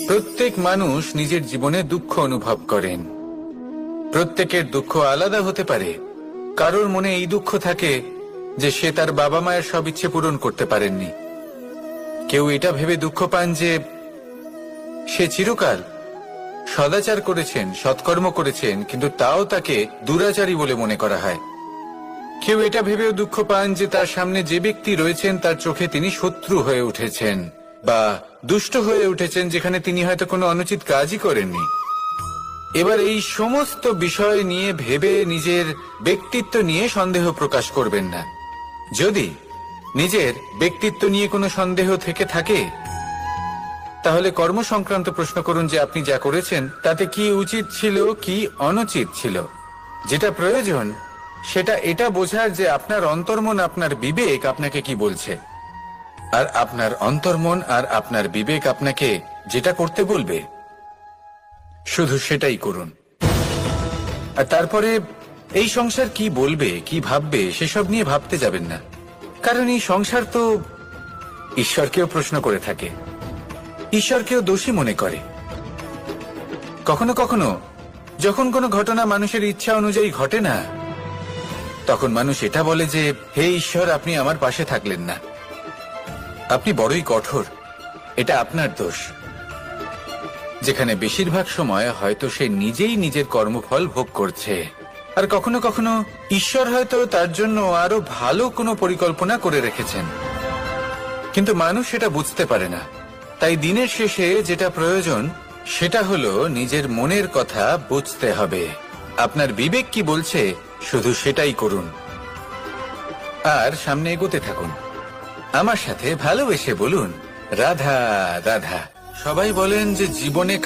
প্রত্যেক মানুষ নিজের জীবনে দুঃখ অনুভব করেন। প্রত্যেকের দুঃখ আলাদা হতে পারে। কারোর মনে এই দুঃখ থাকে যে সে তার বাবা মায়ের সব ইচ্ছে পূরণ করতে পারেননি। কেউ এটা ভেবে দুঃখ পান যে সে চিরকাল সদাচার করেছেন, সৎকর্ম করেছেন, কিন্তু তাও তাকে দুরাচারী বলে মনে করা হয়। কেউ এটা ভেবেও দুঃখ পান যে তার সামনে যে ব্যক্তি রয়েছেন তার চোখে তিনি শত্রু হয়ে উঠেছেন বা দুষ্ট হয়ে উঠেছেন, যেখানে তিনি হয়তো কোনো অনুচিত কাজই করেননি। এবার এই সমস্ত বিষয় নিয়ে ভেবে নিজের ব্যক্তিত্ব নিয়ে সন্দেহ প্রকাশ করবেন না। যদি নিজের ব্যক্তিত্ব নিয়ে কোনো সন্দেহ থেকে থাকে, তাহলে কর্ম সংক্রান্ত প্রশ্ন করুন যে আপনি যা করেছেন তাতে কি উচিত ছিল, কি অনুচিত ছিল। যেটা প্রয়োজন সেটা এটা বোঝার যে আপনার অন্তর্মন, আপনার বিবেক আপনাকে কি বলছে, আর আপনার অন্তর্মন আর আপনার বিবেক আপনাকে যেটা করতে বলবে শুধু সেটাই করুন। আর তারপরে এই সংসার কি বলবে, কি ভাববে সেসব নিয়ে ভাবতে যাবেন না। কারণ এই সংসার তো ঈশ্বরকেও প্রশ্ন করে থাকে, ঈশ্বরকেও দোষী মনে করে। কখনো কখনো যখন কোনো ঘটনা মানুষের ইচ্ছা অনুযায়ী ঘটে না, তখন মানুষ এটা বলে যে হে ঈশ্বর, আপনি আমার পাশে থাকলেন না, আপনি বড়ই কঠোর, এটা আপনার দোষ। যেখানে বেশিরভাগ সময় হয়তো সে নিজেই নিজের কর্মফল ভোগ করছে। আর কখনো কখনো ঈশ্বর হয়তো তার জন্য আরো ভালো কোনো পরিকল্পনা করে রেখেছেন, কিন্তু মানুষ সেটা বুঝতে পারে না। তাই দিনের শেষে যেটা প্রয়োজন সেটা হলো নিজের মনের কথা বুঝতে হবে। আপনার বিবেক কি বলছে শুধু সেটাই করুন, আর সামনে এগোতে থাকুন। আমার সাথে ভালোবেসে বলুন রাধা রাধা। সবাই বলেন যে জীবনে